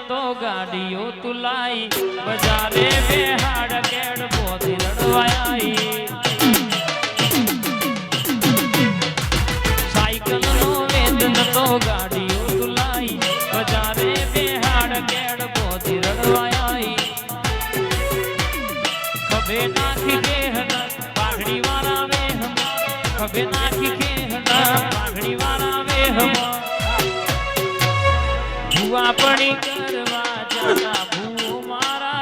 तो गाड़ियों तुलाई बजारे बेहाड़ केड़ बोधी रड़वाई साइकिल नो वेदन तो गाड़ियों तुलाई बजारे बेहाड़ केड़ बोधी रड़वाई कबे नाखी केहना पाघड़ी वाला वेह कबे नाखी केहना पाघड़ी वाला वेह भुआ पड़ी करवा जाता भू मारा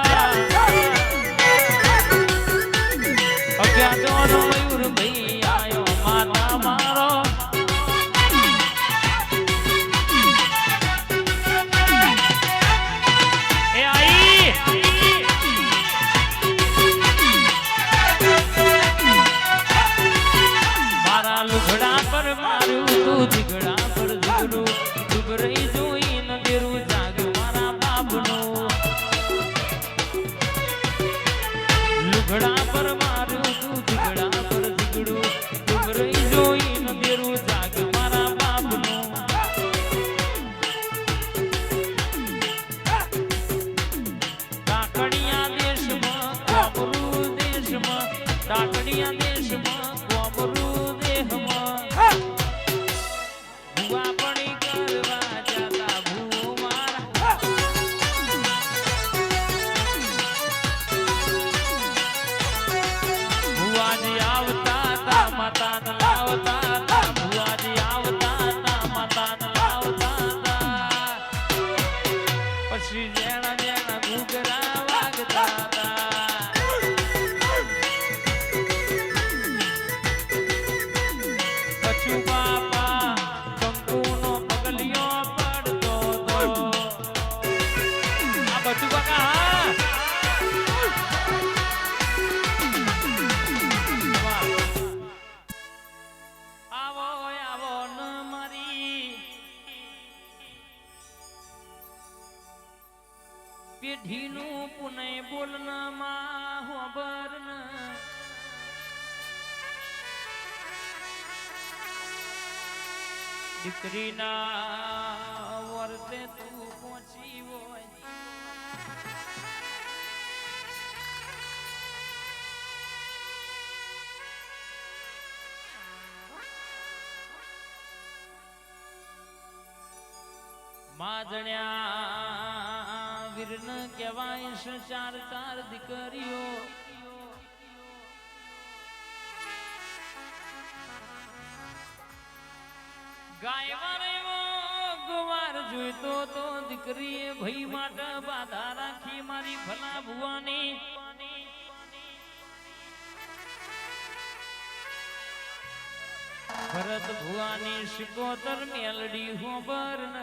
अज्ञात मयूर भाई आयो माता मारो ए आई मारा लुगड़ा पर मारू तू झगड़ा पर झगड़ू डूबरई जोई लुगड़ा पर मारू तू झगड़ा पर झगड़ू डूबरई जोई न देरू जाग मारा बापनो टाकड़िया देश में कोमरू देश में टाकड़िया देश में कोमरू देह में बुआ पड़ी करवा जाता भू मारा बुआजी आवता ता माता न लावता ता बुआजी आवता ता माता न लावता ता पछी जेना जेना घूगरा वागता ता कछु बापा कंकु नो पगलियो पड़तो तो आ बचू बाका पेढ़ीनु पुने बोलना माहो बरन दीकरी ना वर्ते तू पहुंची वो माजण्या वीरन केवाय चार चार दीकरीओ गायवारे वो गुवार जोईतो तो दीकरीए भई माटे बाधा राखी मारी भला भुवानी भरत भुवानी शिकोतर मेलडी हो बरन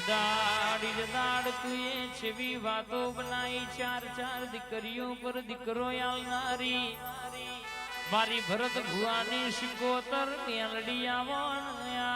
दाड़ी दाड़ तुए छवी वातो बनाई चार चार दीकरियों पर दीकरो यालनारी मारी भरत भुवानी शिकोतर मेलडी आवनिया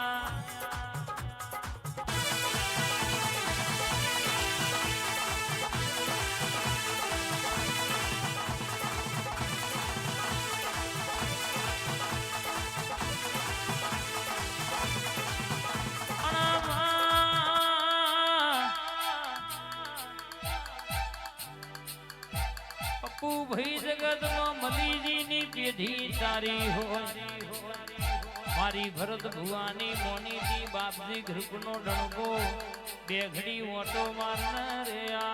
पप्पू भई जगत में मली जी नी पेढ़ी तारी हो मारी भरत भुवानी मोनी दी बाप जी घृपनो डणको बेघड़ी ओटो मारना रे आ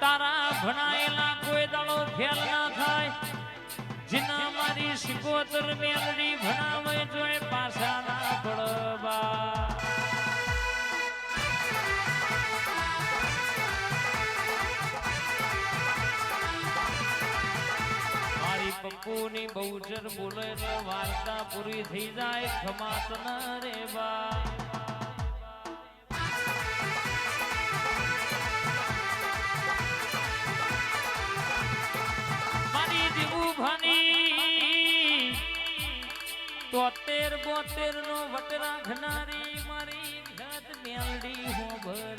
भणायेला कोई दाड़ो फेल ना थाय जिना मारी शिकोतर मेलडी भणावे जोए पासा ना पड़बा मारी पप्पू नी बहुचर बोले वार्ता पूरी थी जाए खमात न रे बा ભાની 73-72 નો વટ રાખનારી મારી ઘાત મેલડી હોબર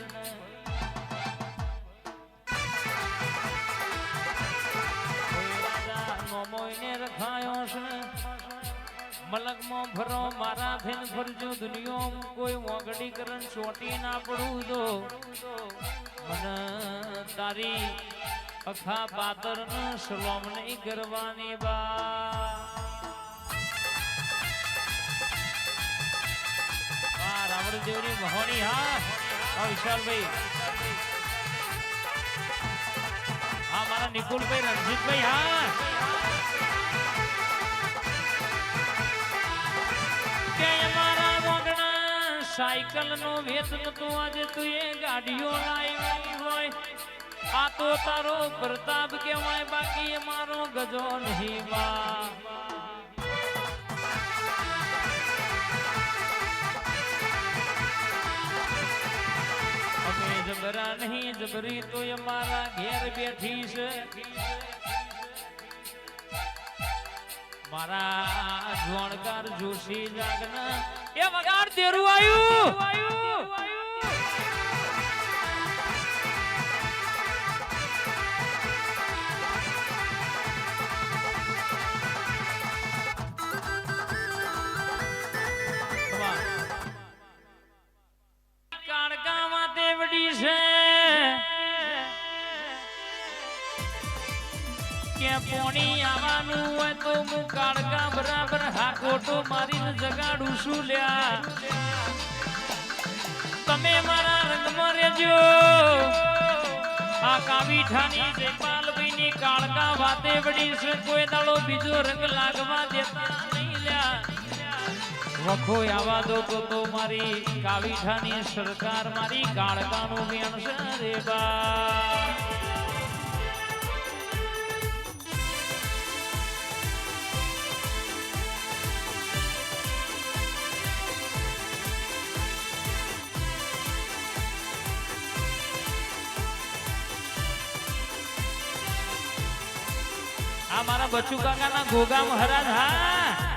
મોઈને રખાયો છે મલકમાં ફરો મારા થઈને ફરજો દુનિયા કોઈ મોગડી કરણ ચોટી ના પડું તો મને તારી અખા પાતર નો સલોમ નહીં કરવાની બા રાવણદેવની મહોણી હા વિશાલભાઈ હા મારા નિકુલભાઈ રણજીતભાઈ હા સાયકલ નો વેતન તો આજે તું એ ગાડીઓ લાવી હોય આ તો તારો પ્રતાપ કહેવાય બાકી મારો ગજો નહીં બા અમે જબરા નહીં જબરી તો અમારા ઘેર બેઠી છે મારા જોણકાર જોશી જાગના એ વગાડ તેરું આયુ કાળકામાં દેવડી છે કે પોણી આવવાનું હોય તો હું કાળકા બરાબર હાકોટો મારીને જગાડું છું લ્યા તમે મારા રંગમાં રહેજો આ કાવીઠાની જયપાલભાઈ ની કાળકા વાતે વડી છે કોઈ દાડો બીજો રંગ લાગવા દેતા નહીં લ્યા વખો આવા દો તો મારી કાવીઠાની સરકાર મારી કાળકાનું વેણ છે રે બા આ મારા બચુ કાકાના ગોગા મહારાજ હા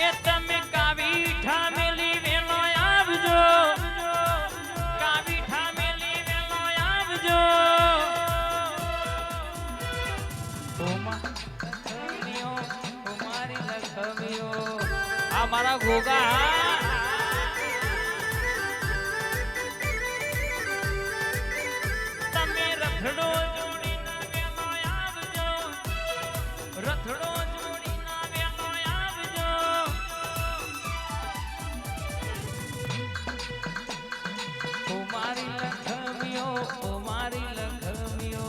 એ તમે કાવીઠા મેલી વેલો આવજો કાવીઠા મેલી વેલો આવજો મારી લખમિયો આ મારા ગોગા રથડો જોડીના વેલો આવજો રથડો જોડીના વેલો આવજો ઓ મારી લખમિયો ઓ મારી લખમિયો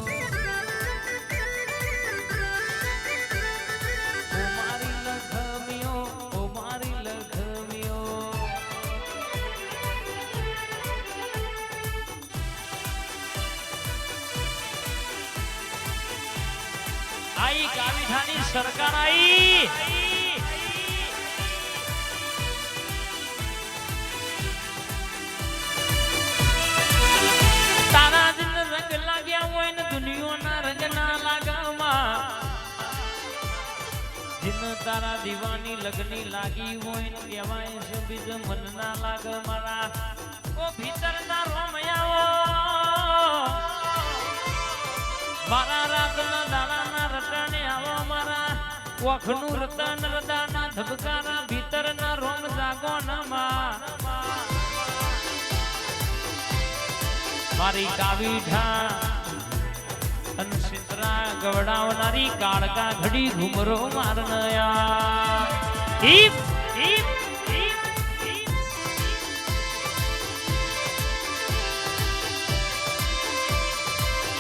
ઓ મારી લખમિયો ઓ મારી લખમિયો आई कावीठानी सरकार आई तारा दिन रंग लाग्या हुआ इन दुनिया ना रंग ना लागा जिन तारा दीवानी लगनी लागी हुआ इन केवाय से बीज मन ना लाग मारा वो भीतर ना रोमया मारा रात ना दाना ना रटने आवा मारा वखनु रतन रदाना धबकारा भीतर ना रोम जागो नमा मारी कावीठा तन सितरा गवडावनारी काळका घडी घुमरो मारनया हीप हीप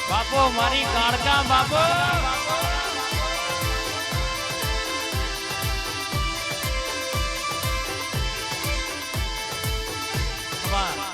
बापो मारी काळका बापो वाह